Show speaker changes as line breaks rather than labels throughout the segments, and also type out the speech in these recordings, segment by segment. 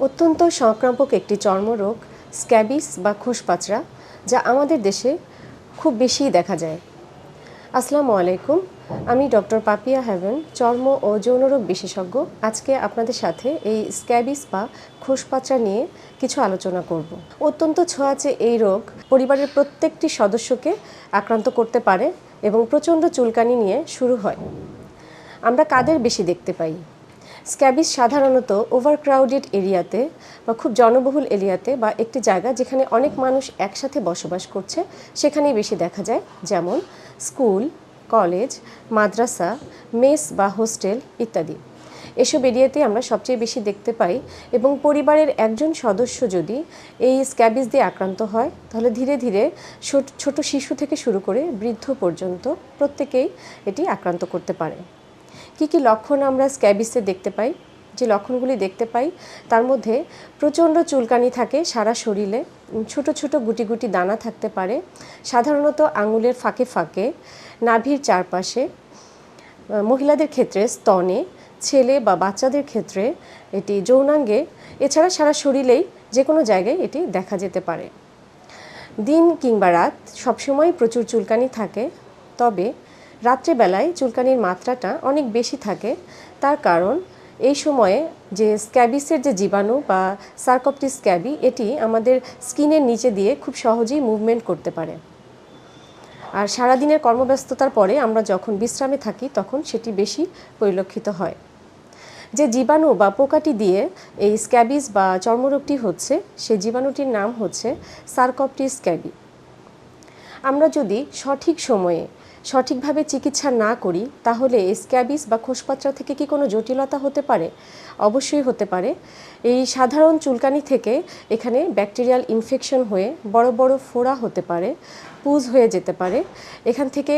অত্যন্ত সংক্রামক একটি চর্মরোগ স্ক্যাবিস বা খোসপাচড়া, যা আমাদের দেশে খুব বেশিই দেখা যায়। আসসালামু আলাইকুম, আমি ডক্টর পাপিয়া হেভেন, চর্ম ও যৌনরোগ বিশেষজ্ঞ। আজকে আপনাদের সাথে এই স্ক্যাবিস বা খোসপাচড়া নিয়ে কিছু আলোচনা করব। অত্যন্ত ছোঁয়াচে এই রোগ পরিবারের প্রত্যেকটি সদস্যকে আক্রান্ত করতে পারে এবং প্রচণ্ড চুলকানি নিয়ে শুরু হয়। আমরা কাদের বেশি দেখতে পাই? স্ক্যাবিস সাধারণত ওভারক্রাউডেড এরিয়াতে বা খুব জনবহুল এরিয়াতে বা একটি জায়গা যেখানে অনেক মানুষ একসাথে বসবাস করছে সেখানেই বেশি দেখা যায়, যেমন স্কুল, কলেজ, মাদ্রাসা, মেস বা হোস্টেল ইত্যাদি। এসব এরিয়াতে আমরা সবচেয়ে বেশি দেখতে পাই এবং পরিবারের একজন সদস্য যদি এই স্ক্যাবিস দিয়ে আক্রান্ত হয় তাহলে ধীরে ধীরে ছোট শিশু থেকে শুরু করে বৃদ্ধ পর্যন্ত প্রত্যেকেই এটি আক্রান্ত করতে পারে। কী কী লক্ষণ আমরা স্ক্যাবিসে দেখতে পাই? যে লক্ষণগুলি দেখতে পাই তার মধ্যে প্রচণ্ড চুলকানি থাকে সারা শরীরে, ছোট ছোট গুটি গুটি দানা থাকতে পারে, সাধারণত আঙুলের ফাঁকে ফাঁকে, নাভির চারপাশে, মহিলাদের ক্ষেত্রে স্তনে, ছেলে বা বাচ্চাদের ক্ষেত্রে এটি যৌনাঙ্গে, এছাড়া সারা শরীরেই যে কোনো জায়গায় এটি দেখা যেতে পারে। দিন কিংবা রাত সবসময় প্রচুর চুলকানি থাকে, তবে রাত্রেবেলায় চুলকানির মাত্রাটা অনেক বেশি থাকে। তার কারণ এই সময়ে যে স্ক্যাবিসের যে জীবাণু বা সার্কোপটিস স্ক্যাবি, এটি আমাদের স্কিনের নিচে দিয়ে খুব সহজেই মুভমেন্ট করতে পারে। আর সারাদিনের কর্মব্যস্ততার পরে আমরা যখন বিশ্রামে থাকি তখন সেটি বেশি পরিলক্ষিত হয়। যে জীবাণু বা পোকাটি দিয়ে এই স্ক্যাবিস বা চর্মরোগটি হচ্ছে, সেই জীবাণুটির নাম হচ্ছে সার্কোপটিস স্ক্যাবি। আমরা যদি সঠিক সময়ে সঠিকভাবে চিকিৎসা না করি তাহলে স্ক্যাবিস বা খোসপাচড়া থেকে কি কোনো জটিলতা হতে পারে? অবশ্যই হতে পারে। এই সাধারণ চুলকানি থেকে এখানে ব্যাকটেরিয়াল ইনফেকশন হয়ে বড় বড় ফোড়া হতে পারে, পুজ হয়ে যেতে পারে, এখান থেকে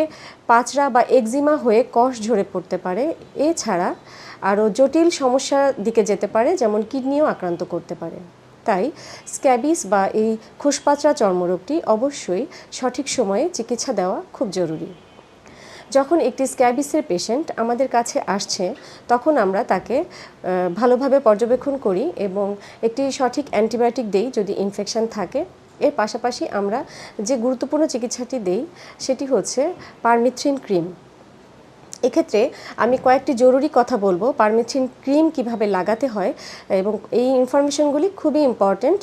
পাচড়া বা একজিমা হয়ে কষ ঝরে পড়তে পারে। এছাড়া আরও জটিল সমস্যার দিকে যেতে পারে, যেমন কিডনিও আক্রান্ত করতে পারে। তাই স্ক্যাবিস বা এই খোসপাচড়া চর্মরোগটি অবশ্যই সঠিক সময়ে চিকিৎসা দেওয়া খুব জরুরি। যখন একটি স্ক্যাবিসের পেশেন্ট আমাদের কাছে আসছে তখন আমরা তাকে ভালোভাবে পর্যবেক্ষণ করি এবং একটি সঠিক অ্যান্টিবায়োটিক দেই যদি ইনফেকশন থাকে। এর পাশাপাশি আমরা যে গুরুত্বপূর্ণ চিকিৎসাটি দেই সেটি হচ্ছে পারমিথ্রিন ক্রিম। এক্ষেত্রে আমি কয়েকটি জরুরি কথা বলবো পারমিথ্রিন ক্রিম কিভাবে লাগাতে হয়, এবং এই ইনফরমেশনগুলি খুবই ইম্পর্ট্যান্ট।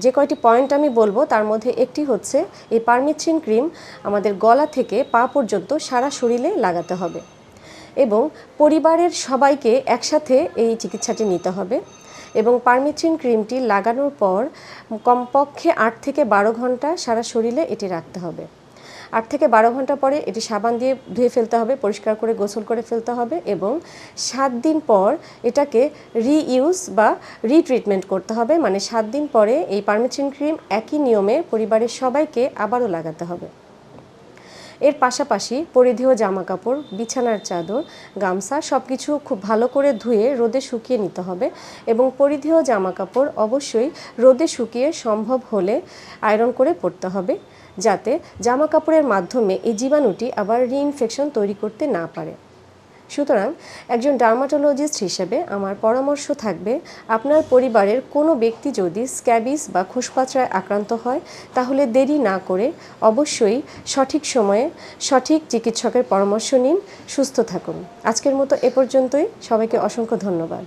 যে কয়টি পয়েন্ট আমি বলবো তার মধ্যে একটি হচ্ছে এই পারমিথ্রিন ক্রিম আমাদের গলা থেকে পা পর্যন্ত সারা শরীরে লাগাতে হবে এবং পরিবারের সবাইকে একসাথে এই চিকিৎসাটি নিতে হবে। এবং পারমিথ্রিন ক্রিমটি লাগানোর পর কমপক্ষে 8 থেকে 12 ঘন্টা সারা শরীরে এটি রাখতে হবে। 8 থেকে 12 ঘন্টা পরে এটি সাবান দিয়ে ধুয়ে ফেলতে হবে, পরিষ্কার করে গোসল করে ফেলতে হবে এবং 7 দিন পর এটাকে রিইউজ বা রিট্রিটমেন্ট করতে হবে। মানে 7 দিন পরে এই পারমিথ্রিন ক্রিম একই নিয়মে পরিবারের সবাইকে আবারও লাগাতে হবে। এর পাশাপাশি পরিধেয় জামা কাপড়, বিছানার চাদর, গামছা সব কিছু খুব ভালো করে ধুয়ে রোদে শুকিয়ে নিতে হবে এবং পরিধেয় জামা কাপড় অবশ্যই রোদে শুকিয়ে সম্ভব হলে আয়রন করে পরতে হবে, যাতে জামা কাপড়ের মাধ্যমে এই জীবাণুটি আবার রিইনফেকশন তৈরি করতে না পারে। সুতরাং একজন ডার্মাটোলজিস্ট হিসেবে আমার পরামর্শ থাকবে, আপনার পরিবারের কোনো ব্যক্তি যদি স্ক্যাবিস বা খোসপাচড়ায় আক্রান্ত হয় তাহলে দেরি না করে অবশ্যই সঠিক সময়ে সঠিক চিকিৎসকের পরামর্শ নিন। সুস্থ থাকুন। আজকের মতো এ পর্যন্তই। সবাইকে অসংখ্য ধন্যবাদ।